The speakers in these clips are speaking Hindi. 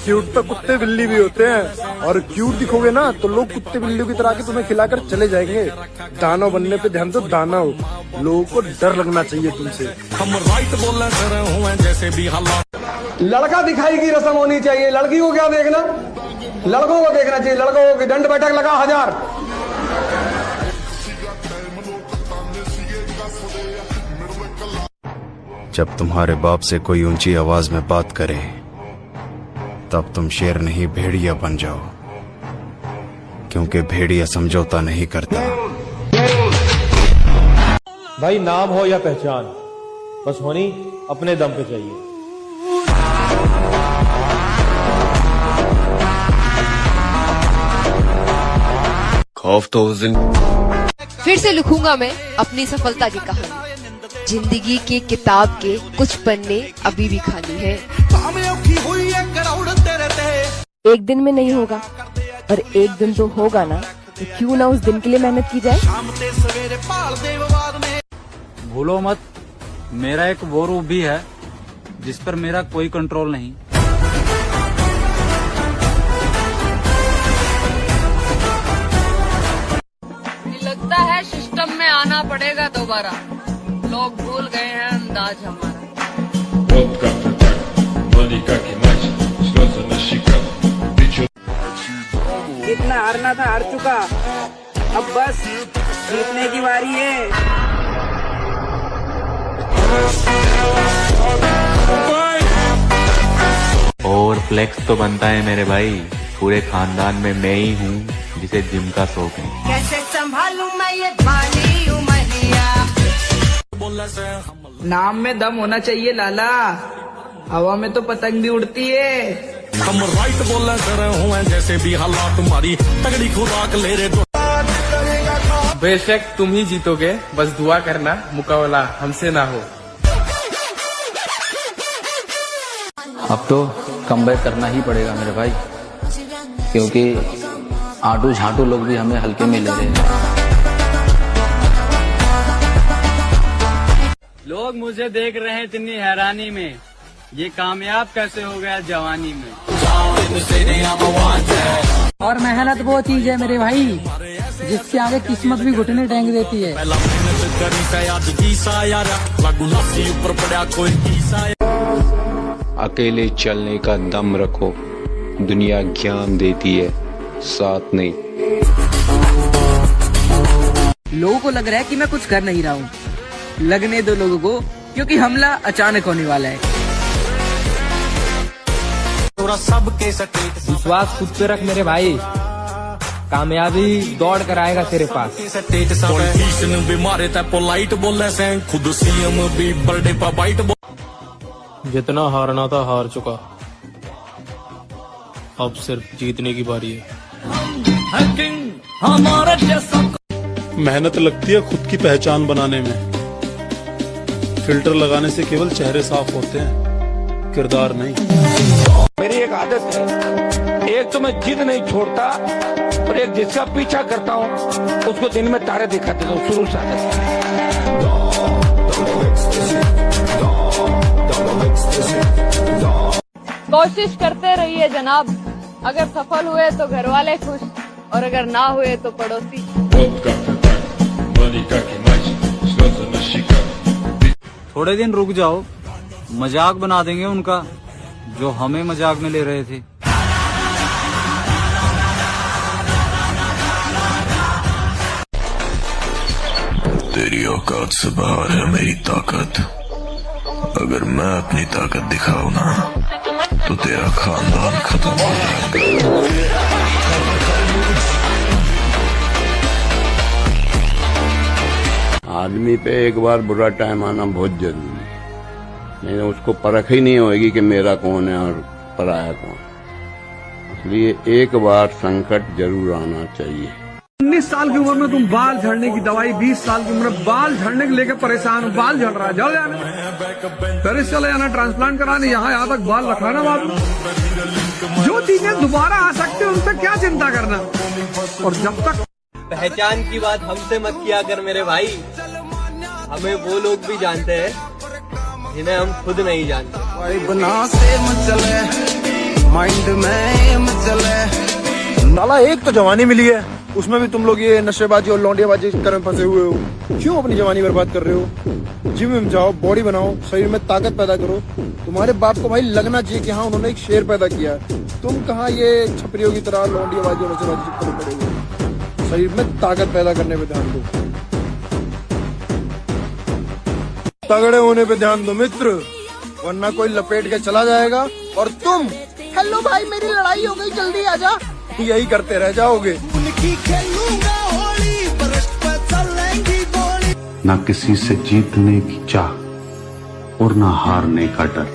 क्यूट तो कुत्ते बिल्ली भी होते हैं, और क्यूट दिखोगे ना तो लोग कुत्ते बिल्ली की तरह के तुम्हें खिलाकर चले जाएंगे। दानव बनने पे ध्यान दो, दानव। लोगों को डर लगना चाहिए तुमसे। हम राइट बोलने से रहे हुए जैसे भी हालात। लड़का दिखाई की रस्म होनी चाहिए, लड़की को क्या देखना, लड़कों को देखना चाहिए। लड़कों की दंड बैठक लगा 1000। जब तुम्हारे बाप से कोई ऊंची आवाज में बात करे तब तुम शेर नहीं भेड़िया बन जाओ, क्योंकि भेड़िया समझौता नहीं करता। भाई नाम हो या पहचान, बस होनी अपने दम पे चाहिए। खौफ तो उस दिन फिर से लिखूंगा मैं अपनी सफलता की कहानी। जिंदगी के किताब के कुछ पन्ने अभी भी खाली है। एक दिन में नहीं होगा, पर एक दिन तो होगा ना, तो क्यों ना उस दिन के लिए मेहनत की जाए। भूलो मत, मेरा एक वो रूप भी है जिस पर मेरा कोई कंट्रोल नहीं। लगता है सिस्टम में आना पड़ेगा दोबारा, लोग भूल गए हैं अंदाज हमारा। जितना हारना था हार चुका, अब बस जीतने की बारी है। और फ्लेक्स तो बनता है मेरे भाई, पूरे खानदान में मैं ही हूँ जिसे जिम का शौक है। कैसे संभालूं मैं ये जवानी उमरिया। नाम में दम होना चाहिए लाला, हवा में तो पतंग भी उड़ती है। हम राइट बोलने से रहे हुए जैसे भी हालात, तुम्हारी तगड़ी खुराक ले रहे। बेशक तुम ही जीतोगे, बस दुआ करना मुकाबला हमसे ना हो। अब तो कमबैक करना ही पड़ेगा मेरे भाई, क्योंकि आटू झाटू लोग भी हमें हल्के में ले रहे हैं। लोग मुझे देख रहे हैं इतनी हैरानी में, ये कामयाब कैसे हो गया जवानी में। और मेहनत वो चीज है मेरे भाई जिसके आगे किस्मत भी घुटने टेंग देती है। अकेले चलने का दम रखो, दुनिया ज्ञान देती है, साथ नहीं। लोगों को लग रहा है कि मैं कुछ कर नहीं रहा हूँ, लगने दो लोगों को, क्योंकि हमला अचानक होने वाला है। विश्वास खुद पे रख मेरे भाई, कामयाबी दौड़ कर आएगा तेरे पास। पॉलिटिशियन भी मारे थे पोलाइट बोले से, खुद सीएम भी बर्थडे पर बाइट। जितना हारना था हार चुका, अब सिर्फ जीतने की बारी है। मेहनत लगती है खुद की पहचान बनाने में। फिल्टर लगाने से केवल चेहरे साफ होते हैं, किरदार नहीं। मेरी एक आदत है, एक तो मैं जिद नहीं छोड़ता, और एक जिसका पीछा करता हूँ उसको दिन में तारे दिखाते हूँ, शुरू से आदत है। कोशिश करते रहिए जनाब, अगर सफल हुए तो घर वाले खुश, और अगर ना हुए तो पड़ोसी। थोड़े दिन रुक जाओ, मजाक बना देंगे उनका जो हमें मजाक में ले रहे थे। तेरी औकात से बाहर है मेरी ताकत। अगर मैं अपनी ताकत दिखाऊं ना तो तेरा खानदान खत्म हो जाएगा। आदमी पे एक बार बुरा टाइम आना बहुत जरूरी है, नहीं तो उसको परख ही नहीं होगी कि मेरा कौन है और पराया कौन। इसलिए एक बार संकट जरूर आना चाहिए। 19 साल की उम्र में तुम बाल झड़ने की दवाई, 20 साल की उम्र में बाल झड़ने को लेकर परेशान हो, बाल झड़ रहा है, झड़ जाना, पेरिस चले जाना, ट्रांसप्लांट कराने, यहाँ तक बाल रखाना। बात जो चीजें दोबारा आ सकती है उनसे क्या चिंता करना। और जब तक पहचान की बात हमसे मत किया कर मेरे भाई, हमें वो लोग भी जानते हैं जिन्हें हम खुद नहीं जानते। माइंड में चले। नाला एक तो जवानी मिली है, उसमें भी तुम लोग ये नशेबाजी और लौंडियाबाजी करने में फंसे हुए हो। क्यों अपनी जवानी बर्बाद कर रहे हो? जिम में जाओ, बॉडी बनाओ, शरीर में ताकत पैदा करो। तुम्हारे बाप को भाई लगना चाहिए कि हाँ उन्होंने एक शेर पैदा किया। तुम कहाँ ये छपरियों की तरह लौंडियाबाजी और नशेबाजी पड़े हो। शरीर में ताकत पैदा करने पे ध्यान दो, तगड़े होने पे ध्यान दो मित्र, वरना कोई लपेट के चला जाएगा और तुम हेलो भाई मेरी लड़ाई हो गई जल्दी आजा यही करते रह जाओगे। ना किसी से जीतने की चाह और ना हारने का डर,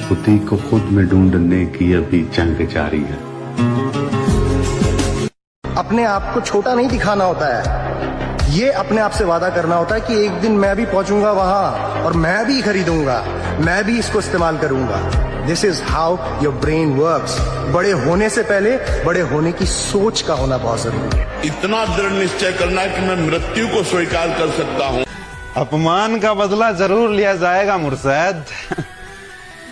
खुद ही को खुद में ढूंढने की अभी जंग जारी है। अपने आप को छोटा नहीं दिखाना होता है, ये अपने आप से वादा करना होता है कि एक दिन मैं भी पहुंचूंगा वहां और मैं भी खरीदूंगा, मैं भी इसको इस्तेमाल करूंगा। This is how your brain works. बड़े होने से पहले बड़े होने की सोच का होना बहुत जरूरी है। इतना दृढ़ निश्चय करना कि मैं मृत्यु को स्वीकार कर सकता हूँ। अपमान का बदला जरूर लिया जाएगा मुर्शद।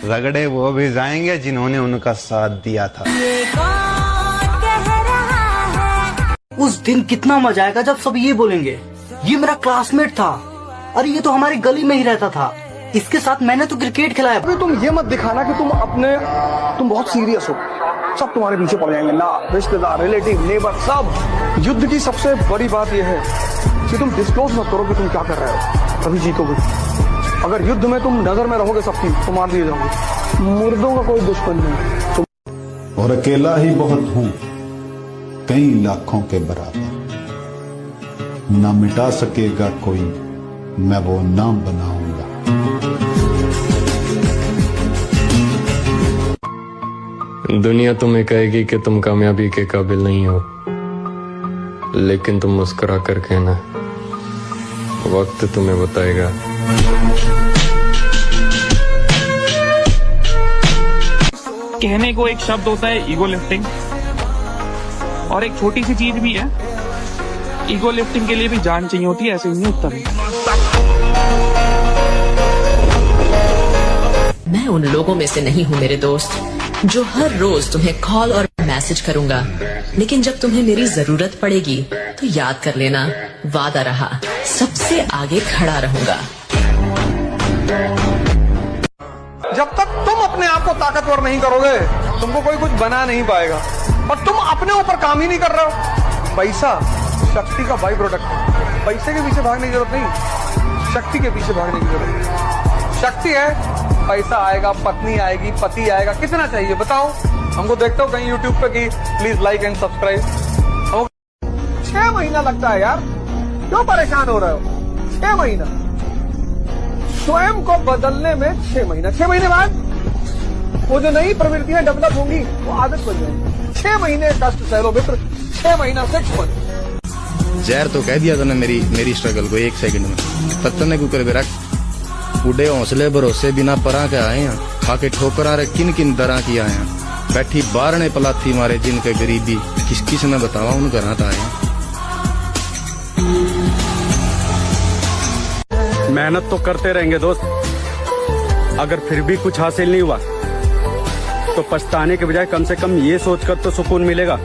रगड़े वो भी जाएंगे जिन्होंने उनका साथ दिया था। उस दिन कितना मजा आएगा जब सब ये बोलेंगे ये मेरा क्लासमेट था, अरे ये तो हमारी गली में ही रहता था, इसके साथ मैंने तो क्रिकेट खिलाया। अभी तुम ये मत दिखाना कि तुम बहुत सीरियस हो, सब तुम्हारे पीछे पड़ जाएंगे ना, रिश्तेदार, रिलेटिव, नेबर, सब। युद्ध की सबसे बड़ी बात यह है कि तुम डिस्क्लोज मत करो कि तुम क्या कर रहे हो, तभी जीतोगे। अगर युद्ध में तुम नजर में रहोगे सबकी तो मार दिए जाओगे। मुर्दों का कोई दुश्मन नहीं। और अकेला ही बहुत हूँ कई लाखों के बराबर, न मिटा सकेगा कोई मैं वो नाम बनाऊंगा। दुनिया तुम्हें कहेगी कि तुम कामयाबी के काबिल नहीं हो, लेकिन तुम मुस्कुरा कर कहना, वक्त तुम्हें बताएगा। कहने को एक शब्द होता है ईगो लिफ्टिंग, और एक छोटी सी चीज भी है, ईगो लिफ्टिंग के लिए भी जान चाहिए होती है, ऐसे ही नहीं उत्तम। मैं उन लोगों में से नहीं हूँ मेरे दोस्त जो हर रोज तुम्हें कॉल और मैसेज करूंगा, लेकिन जब तुम्हें मेरी जरूरत पड़ेगी तो याद कर लेना, वादा रहा, सबसे आगे खड़ा रहूंगा। जब तक तुम अपने आप को ताकतवर नहीं करोगे तुमको कोई कुछ बना नहीं पाएगा, और तुम अपने ऊपर काम ही नहीं कर रहे हो। पैसा शक्ति का बाई प्रोडक्ट है, पैसे के पीछे भागने की जरूरत नहीं, शक्ति के पीछे भागने की जरूरत है। शक्ति है, पैसा आएगा, पत्नी आएगी, पति आएगा, कितना चाहिए बताओ हमको। देखते हो कहीं यूट्यूब पे कि प्लीज लाइक एंड सब्सक्राइब। 6 महीना लगता है यार, क्यों परेशान हो रहे हो? 6 महीना स्वयं को बदलने में 6 महीना। 6 महीने बाद वो जो नई प्रवृत्तियां डेवलप होंगी वो आदत बन जाएगी। 6 महीने कष्ट सह लो मित्र, 6 महीना 6 मंथ। जहर तो कह दिया तूने मेरी स्ट्रगल को 1 सेकंड में। पत्तन कुकर में रख, उड़े हौसले भरोसे बिना परा के आए हैं, खाके ठोकरा रे किन किन दरा की आए हैं, बैठी बारने पलाथी मारे जिनके गरीबी किस किस ने बतावा उन घरा आए हैं। मेहनत तो करते रहेंगे दोस्त, अगर फिर भी कुछ हासिल नहीं हुआ तो पछताने के बजाय कम से कम ये सोचकर तो सुकून मिलेगा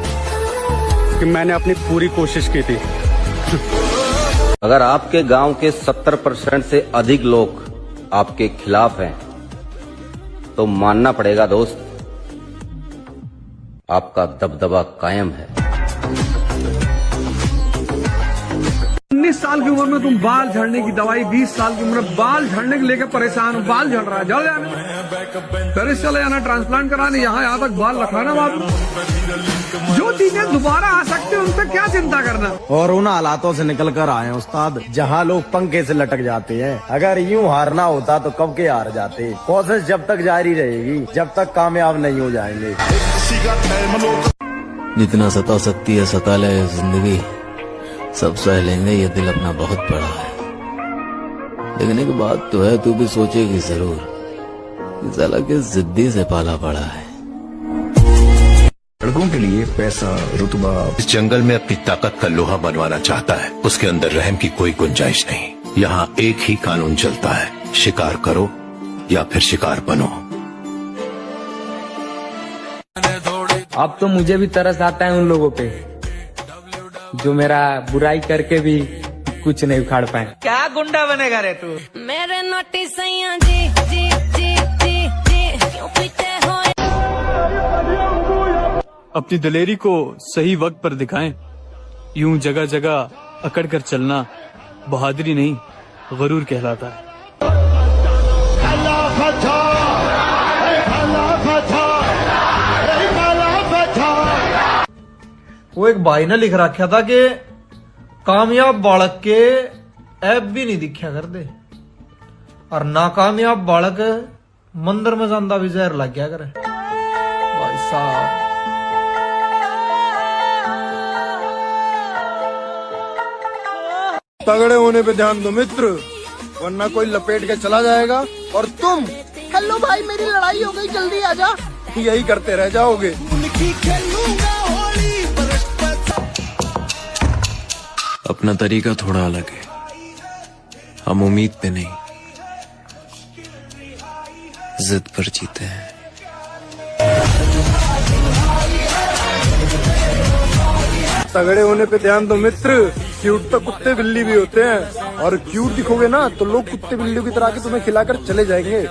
कि मैंने अपनी पूरी कोशिश की थी। अगर आपके गांव के 70% से अधिक लोग आपके खिलाफ हैं तो मानना पड़ेगा दोस्त, आपका दबदबा कायम है। 19 साल की उम्र में तुम बाल झड़ने की दवाई, 20 साल की उम्र में बाल झड़ने के लेकर परेशान हो, बाल झड़ रहा है, झड़ जाना, पेरिस चले जाना, ट्रांसप्लांट कराने, यहाँ तक बाल रखाना बाबू। जो चीजें दोबारा आ सकती है उन पर क्या चिंता करना। और उन हालातों से निकल कर आए उस्ताद जहाँ लोग पंखे से लटक जाते हैं। अगर यूं हारना होता तो कब के हार जाते। कोशिश जब तक जारी रहेगी जब तक कामयाब नहीं हो जाएंगे। जितना सता सकती है सता ले जिंदगी, सब सह लेंगे, ये दिल अपना बहुत बड़ा है। लेकिन एक बात तो है, तू भी सोचेगी जरूर, साला के जिद्दी से पाला पड़ा है। लड़कों के लिए पैसा, रुतबा, इस जंगल में अपनी ताकत का लोहा बनवाना चाहता है, उसके अंदर रहम की कोई गुंजाइश नहीं। यहाँ एक ही कानून चलता है, शिकार करो या फिर शिकार बनो। अब तो मुझे भी तरस आता है उन लोगों पे जो मेरा बुराई करके भी कुछ नहीं उखाड़ पाए। क्या गुंडा बनेगा रे तू? मेरे नोटी सैया जी जी जी जी जी क्यों पीते हो? अपनी दलेरी को सही वक्त पर दिखाएं। यूं जगह जगह अकड़ कर चलना बहादुरी नहीं, गरूर कहलाता है। वो एक भाई ने लिख रखा था कि कामयाब बालक के ऐप भी नहीं दिखा कर दे और नाकामयाब बालक मंदिर में जांदा भी जहर लग गया करे। भाई साहब तगड़े होने पे ध्यान दो मित्र, वरना कोई लपेट के चला जाएगा और तुम हेलो भाई मेरी लड़ाई हो गई जल्दी आजा यही करते रह जाओगे। अपना तरीका थोड़ा अलग है, हम उम्मीद पे नहीं जिद पर जीते हैं। तगड़े होने पे ध्यान दो मित्र, क्यूट तो कुत्ते बिल्ली भी होते हैं और क्यूट दिखोगे ना तो लोग कुत्ते बिल्ली की तरह के तुम्हें खिलाकर चले जाएंगे।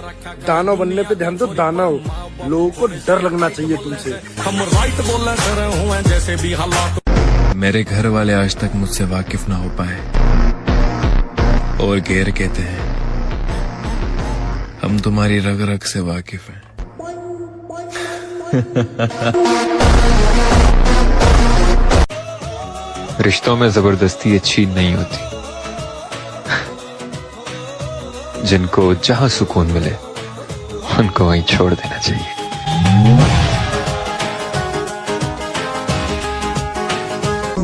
दानव बनने पे ध्यान दो दानव, लोगों को डर लगना चाहिए तुमसे। हम राइट बोलना कर रहे हुए जैसे भी हालात। मेरे घर वाले आज तक मुझसे वाकिफ ना हो पाए और गैर कहते हैं हम तुम्हारी रग रग से वाकिफ हैं। रिश्तों में जबरदस्ती अच्छी नहीं होती, जिनको जहां सुकून मिले उनको वहीं छोड़ देना चाहिए।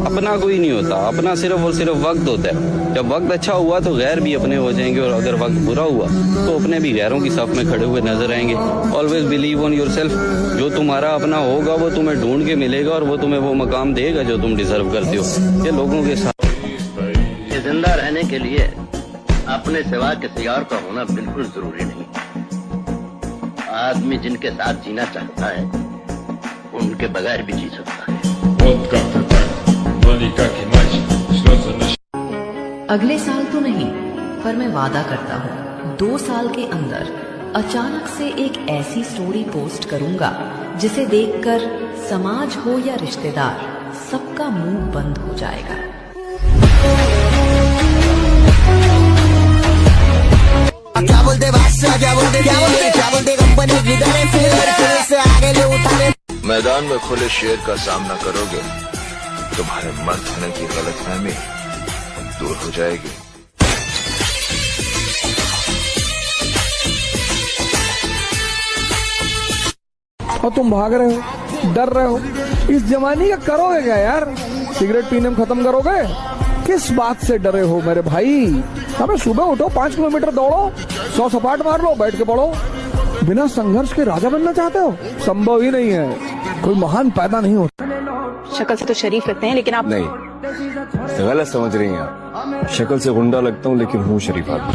अपना कोई नहीं होता, अपना सिर्फ और सिर्फ वक्त होता है। जब वक्त अच्छा हुआ तो गैर भी अपने हो जाएंगे और अगर वक्त बुरा हुआ तो अपने भी गैरों की साफ में खड़े हुए नजर आएंगे। ऑलवेज बिलीव ऑन योरसेल्फ, जो तुम्हारा अपना होगा वो तुम्हें ढूंढ के मिलेगा और वो तुम्हें वो मकाम देगा जो तुम डिजर्व करते हो। ये लोगों के साथ जिंदा रहने के लिए अपने सिवा किसी और का होना बिल्कुल जरूरी नहीं। आदमी जिनके साथ जीना चाहता है उनके बगैर भी जी सकता है। अगले साल तो नहीं, पर मैं वादा करता हूँ 2 साल के अंदर अचानक से एक ऐसी स्टोरी पोस्ट करूंगा जिसे देखकर समाज हो या रिश्तेदार सबका मुंह बंद हो जाएगा। क्या बोलते बादशाह, क्या बोलते कंपनी किधर फिर आगे ले उतारे। मैदान में खुले शेर का सामना करोगे, तुम्हारे मर्द होने की गलतफहमी दूर हो जाएगी। और तुम भाग रहे हो, डर रहे हो, इस जवानी का करोगे क्या यार? सिगरेट पीने में खत्म करोगे? किस बात से डरे हो मेरे भाई? अबे सुबह उठो, 5 किलोमीटर दौड़ो, 100 सपाट मार लो, बैठ के पढ़ो। बिना संघर्ष के राजा बनना चाहते हो? संभव ही नहीं है, कोई महान पैदा नहीं होता। शक्ल से तो शरीफ लगते हैं लेकिन आप नहीं, गलत समझ रही हैं आप। शक्ल से गुंडा लगता हूँ लेकिन हूँ शरीफ आदमी।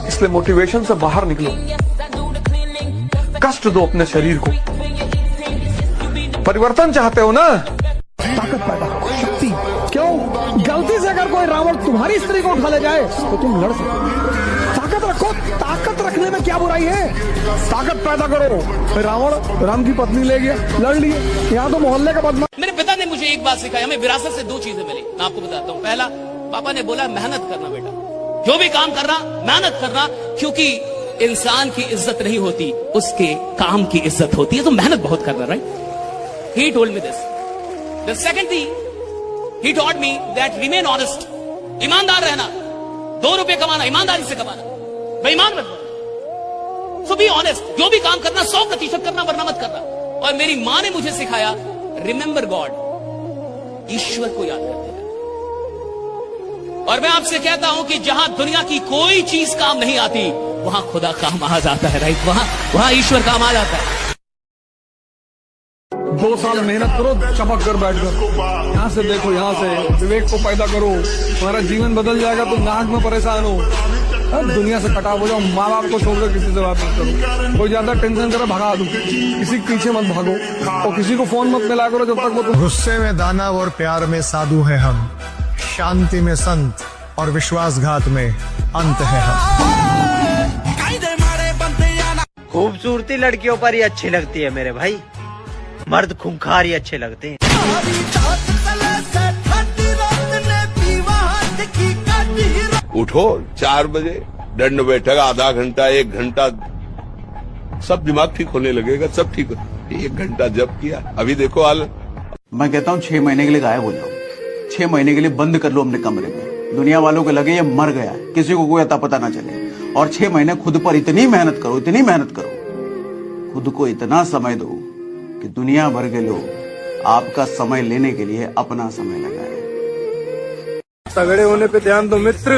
इसलिए मोटिवेशन से बाहर निकलो, कष्ट दो अपने शरीर को। परिवर्तन चाहते हो ना? ताकत पैदा करो, शक्ति। क्यों? गलती से अगर कोई रावण तुम्हारी स्त्री को उठा ले जाए तो तुम लड़ सको। ताकत रखो, ताकत रखने में क्या बुराई है? ताकत पैदा करो। रावण राम की पत्नी ले गया, लड़ लिए। यहाँ तो मोहल्ले का बदमाश। मेरे पिता ने मुझे एक बात सिखाई, हमें विरासत से 2 चीजें मिली, मैं आपको बताता हूँ। पहला, पापा ने बोला मेहनत करना बेटा, जो भी काम करना मेहनत करना, क्योंकि इंसान की इज्जत नहीं होती, उसके काम की इज्जत होती है, तो मेहनत बहुत करना। Right? He told me this. The second thing he taught me that remain honest, ईमानदार रहना। 2 रुपए कमाना, ईमानदारी से कमाना, बेईमान मत बनो। सो बी ऑनेस्ट, जो भी काम करना 100% करना, वरना मत करना। और मेरी मां ने मुझे सिखाया रिमेंबर गॉड, ईश्वर को याद करते हैं। और मैं आपसे कहता हूं कि जहां दुनिया की कोई चीज काम नहीं आती वहां खुदा काम आ जाता है। राइट? वहां ईश्वर काम आ जाता है। 2 साल मेहनत करो, चमक कर बैठ कर। यहाँ से देखो, यहाँ से विवेक को पैदा करो, तुम्हारा जीवन बदल जाएगा। तुम नाक में परेशान हो, दुनिया से कटाव हो जाओ, माँ बाप को छोड़कर किसी से बात मत करो, कोई ज्यादा टेंशन करे भगा दो, किसी के पीछे मत भागो और किसी को फोन मत मिला करो जब तक वो गुस्से में दानव और प्यार में साधु है हम, शांति में संत और विश्वासघात में अंत है हम। खूबसूरती लड़कियों पर ही अच्छी लगती है मेरे भाई, मर्द खूंखार ही अच्छे लगते हैं। उठो 4 बजे, दंड बैठक आधा घंटा 1 घंटा, सब दिमाग ठीक होने लगेगा, सब ठीक हो। 1 घंटा जब किया, अभी देखो हाल। मैं कहता हूँ 6 महीने के लिए गायब हो जाओ, 6 महीने के लिए बंद कर लो अपने कमरे में, दुनिया वालों को लगे ये मर गया, किसी को कोई अता पता ना चले। और 6 महीने खुद पर इतनी मेहनत करो, इतनी मेहनत करो, खुद को इतना समय दो कि दुनिया भर के लोग आपका समय लेने के लिए अपना समय लगाए। तगड़े होने पे ध्यान दो मित्र,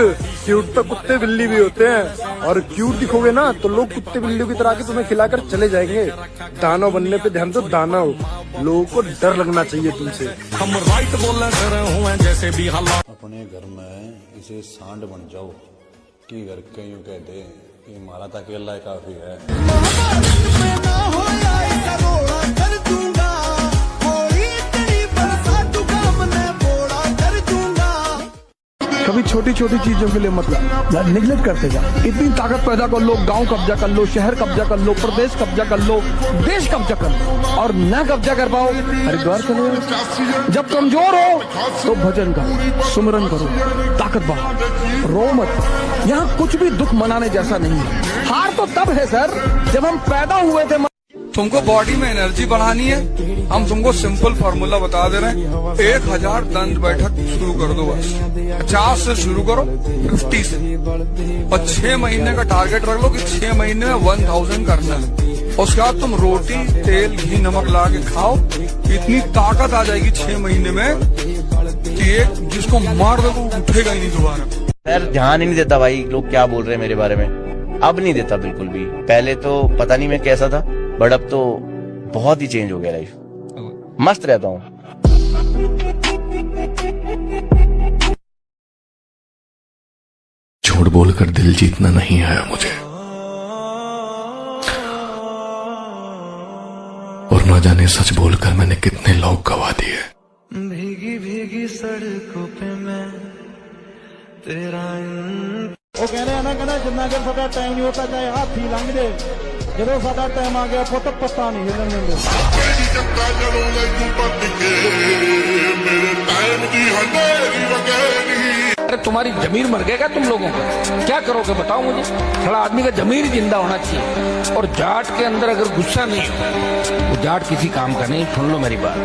क्यूट तो कुत्ते बिल्ली भी होते हैं, और क्यूट दिखोगे ना तो लोग कुत्ते बिल्लियों की तरह के तुम्हें खिलाकर चले जाएंगे। दानव बनने पे ध्यान दो, दानव, लोगों को डर लगना चाहिए तुमसे। हम राइट बोल रहे जैसे भी हालात। अपने घर में इसे सांड बन जाओ कि घर के यूं कह दे कि हमारा तो अकेला ही काफी है। कभी छोटी छोटी चीजों के लिए मतलब निगलेक्ट करते जा। इतनी ताकत पैदा कर लो, गांव कब्जा कर लो, शहर कब्जा कर लो, प्रदेश कब्जा कर लो, देश कब्जा कर लो, और न कब्जा कर पाओ हरिद्वार चले। जब कमजोर हो तो भजन करो, सुमिरन करो, ताकत बढ़ाओ, रो मत। यहाँ कुछ भी दुख मनाने जैसा नहीं है। हार तो तब है सर जब हम पैदा हुए थे। तुमको बॉडी में एनर्जी बढ़ानी है, हम तुमको सिंपल फॉर्मूला बता दे रहे हैं। 1000 दंड बैठक शुरू कर दो, बस 50 से शुरू करो, 50 से, और 6 महीने का टारगेट रख लो कि 6 महीने में 1000 करना है। उसके बाद तुम रोटी, तेल, घी, नमक ला के खाओ, इतनी ताकत आ जाएगी 6 महीने में कि एक जिसको मार दो वो उठेगा ही नहीं दोबारा। यार ध्यान ही नहीं देता भाई लोग क्या बोल रहे हैं मेरे बारे में, अब नहीं देता बिल्कुल भी। पहले तो पता नहीं मैं कैसा था, बट अब तो बहुत ही चेंज हो गया लाइफ, मस्त रहता हूँ। झूठ बोलकर दिल जीतना नहीं आया मुझे, और ना जाने सच बोलकर मैंने कितने लोग गवा दिए। भीगी भीगी सड़कों पे मैं तेरा वो कह रहे हैं ना कहना जिन्ना चर साडा टाइम नहीं होता चाहे हाथी लंघ जाए, जो साडा टाइम आ गया पुत पत्ता नहीं हिलन देंगे। अरे तुम्हारी जमीर मर गएगा तुम लोगों का, क्या करोगे बताओ मुझे। थोड़ा आदमी का जमीर जिंदा होना चाहिए, और जाट के अंदर अगर गुस्सा नहीं हो वो जाट किसी काम का नहीं। सुन लो मेरी बात,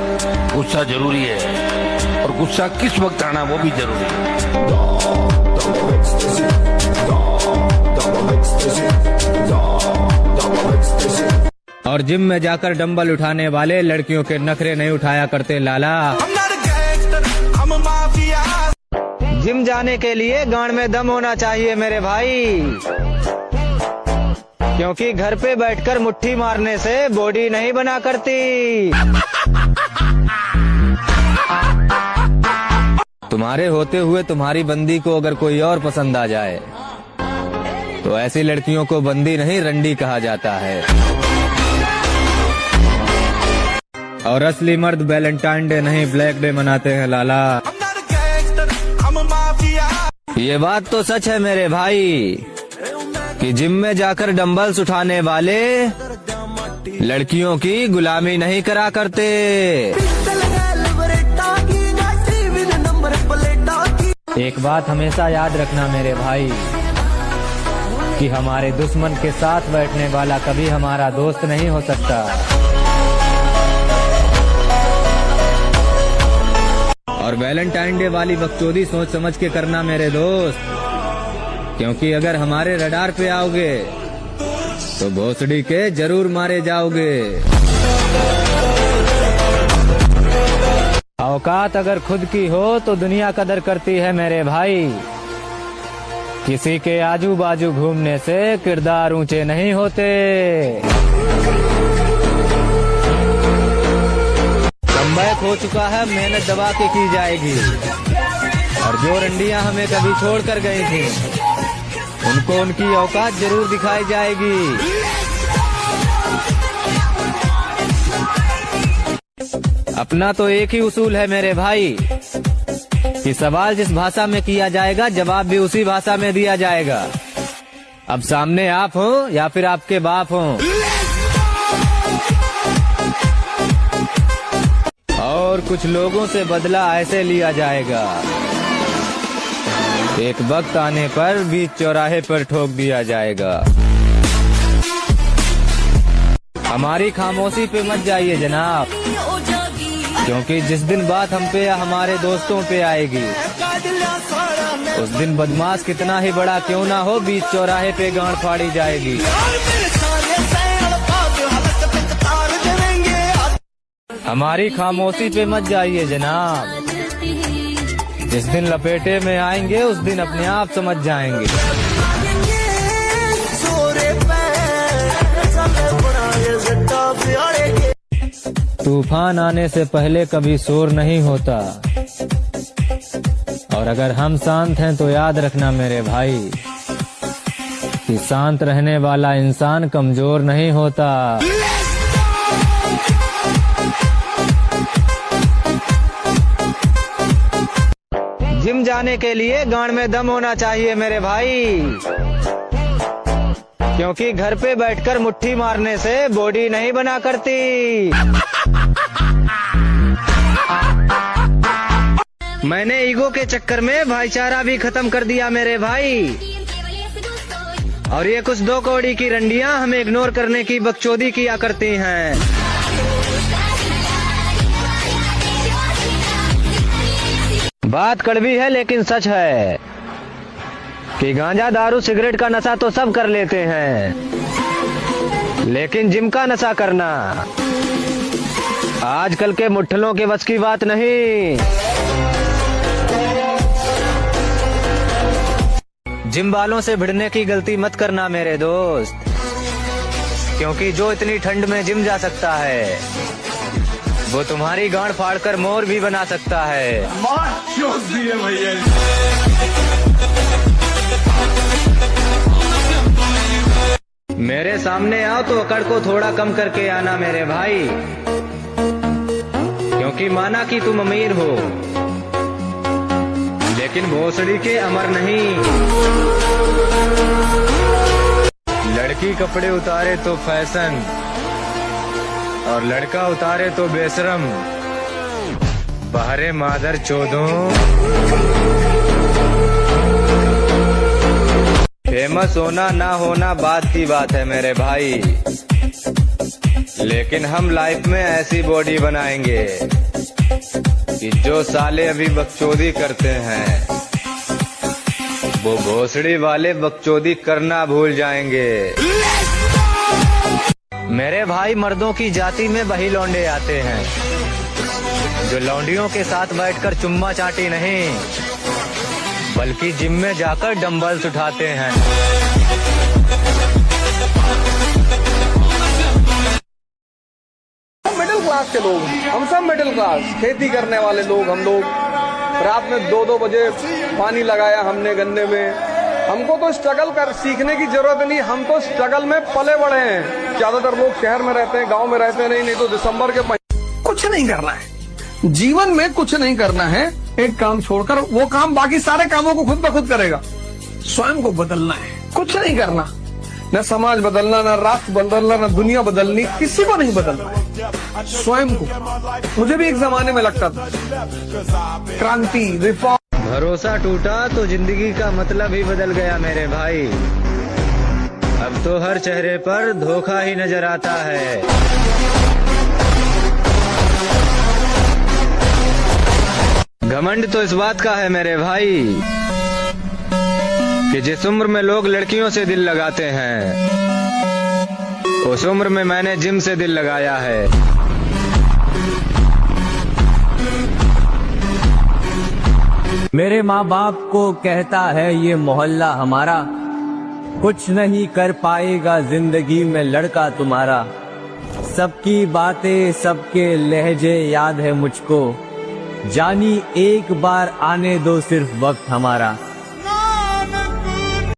गुस्सा जरूरी है, और गुस्सा किस वक्त आना वो भी जरूरी है। और जिम में जाकर डंबल उठाने वाले लड़कियों के नखरे नहीं उठाया करते लाला। जिम जाने के लिए गांड में दम होना चाहिए मेरे भाई, क्योंकि घर पे बैठकर मुट्ठी मारने से बॉडी नहीं बना करती। तुम्हारे होते हुए तुम्हारी बंदी को अगर कोई और पसंद आ जाए तो ऐसी लड़कियों को बंदी नहीं रंडी कहा जाता है। और असली मर्द वैलेंटाइन डे नहीं ब्लैक डे मनाते हैं लाला। ये बात तो सच है मेरे भाई कि जिम में जाकर डंबल्स उठाने वाले लड़कियों की गुलामी नहीं करा करते। एक बात हमेशा याद रखना मेरे भाई कि हमारे दुश्मन के साथ बैठने वाला कभी हमारा दोस्त नहीं हो सकता। और वैलेंटाइन डे वाली बकचोदी सोच समझ के करना मेरे दोस्त, क्योंकि अगर हमारे रडार पे आओगे तो भोसड़ी के जरूर मारे जाओगे। औकात अगर खुद की हो तो दुनिया कदर करती है मेरे भाई। किसी के आजू बाजू घूमने से किरदार ऊंचे नहीं होते। कमबैक हो चुका है, मेहनत दबा के की जाएगी। और जो रंडियां हमें कभी छोड़ कर गई थी, उनको उनकी औकात जरूर दिखाई जाएगी। अपना तो एक ही उसूल है मेरे भाई कि सवाल जिस भाषा में किया जाएगा, जवाब भी उसी भाषा में दिया जाएगा। अब सामने आप हो या फिर आपके बाप हो। और कुछ लोगों से बदला ऐसे लिया जाएगा, एक वक्त आने पर बीच चौराहे पर ठोक दिया जाएगा। हमारी खामोशी पे मत जाइए जनाब, क्योंकि जिस दिन बात हम पे या हमारे दोस्तों पे आएगी, उस दिन बदमाश कितना ही बड़ा क्यों ना हो, बीच चौराहे पे गांड फाड़ी जाएगी। हमारी खामोशी पे मत जाइए जनाब, जिस दिन लपेटे में आएंगे उस दिन अपने आप समझ जाएंगे। तूफान आने से पहले कभी शोर नहीं होता, और अगर हम शांत हैं तो याद रखना मेरे भाई कि शांत रहने वाला इंसान कमजोर नहीं होता। जिम जाने के लिए गांड में दम होना चाहिए मेरे भाई, क्योंकि घर पे बैठकर मुट्ठी मारने से बॉडी नहीं बना करती। मैंने ईगो के चक्कर में भाईचारा भी खत्म कर दिया मेरे भाई, और ये कुछ 2 कौड़ी की रंडियां हमें इग्नोर करने की बकचोदी किया करती हैं। बात कड़वी है लेकिन सच है कि गांजा, दारू, सिगरेट का नशा तो सब कर लेते हैं, लेकिन जिम का नशा करना आजकल के मुट्ठलों के बस की बात नहीं। जिम वालों से भिड़ने की गलती मत करना मेरे दोस्त, क्योंकि जो इतनी ठंड में जिम जा सकता है, वो तुम्हारी गांड फाड़कर मोर भी बना सकता है। मेरे सामने आओ तो अकड़ को थोड़ा कम करके आना मेरे भाई, क्योंकि माना कि तुम अमीर हो, लेकिन भोसड़ी के अमर नहीं। लड़की कपड़े उतारे तो फैशन, और लड़का उतारे तो बेशरम। बहरे मादर चोदों, फेमस होना ना होना बात की बात है मेरे भाई, लेकिन हम लाइफ में ऐसी बॉडी बनाएंगे कि जो साले अभी बकचोदी करते हैं, वो भोसड़ी वाले बकचोदी करना भूल जाएंगे। मेरे भाई, मर्दों की जाति में वही लौंडे आते हैं जो लौंडियों के साथ बैठकर चुम्मा चाटी नहीं, बल्कि जिम में जाकर डंबल्स उठाते हैं। मिडिल क्लास के लोग, हम सब मिडिल क्लास, खेती करने वाले लोग हम लोग। रात में 2-2 बजे पानी लगाया हमने गन्ने में। हमको तो स्ट्रगल कर सीखने की जरूरत नहीं, हम तो स्ट्रगल में पले बड़े हैं। ज्यादातर लोग शहर में रहते हैं, गांव में रहते नहीं तो दिसंबर के कुछ नहीं करना है जीवन में, कुछ नहीं करना है। एक काम छोड़कर वो काम, बाकी सारे कामों को खुद ब खुद करेगा। स्वयं को बदलना है, कुछ नहीं करना। न समाज बदलना, न राष्ट्र बदलना, न दुनिया बदलनी, किसी को नहीं बदलना है, स्वयं को। मुझे भी एक जमाने में लगता था क्रांति, रिफॉर्म। भरोसा टूटा तो जिंदगी का मतलब ही बदल गया मेरे भाई। अब तो हर चेहरे पर धोखा ही नजर आता है। घमंड तो इस बात का है मेरे भाई कि जिस उम्र में लोग लड़कियों से दिल लगाते हैं, उस उम्र में मैंने जिम से दिल लगाया है। मेरे माँ बाप को कहता है ये मोहल्ला हमारा, कुछ नहीं कर पाएगा जिंदगी में लड़का तुम्हारा। सबकी बातें सबके लहजे याद है मुझको, जानी एक बार आने दो सिर्फ वक्त हमारा।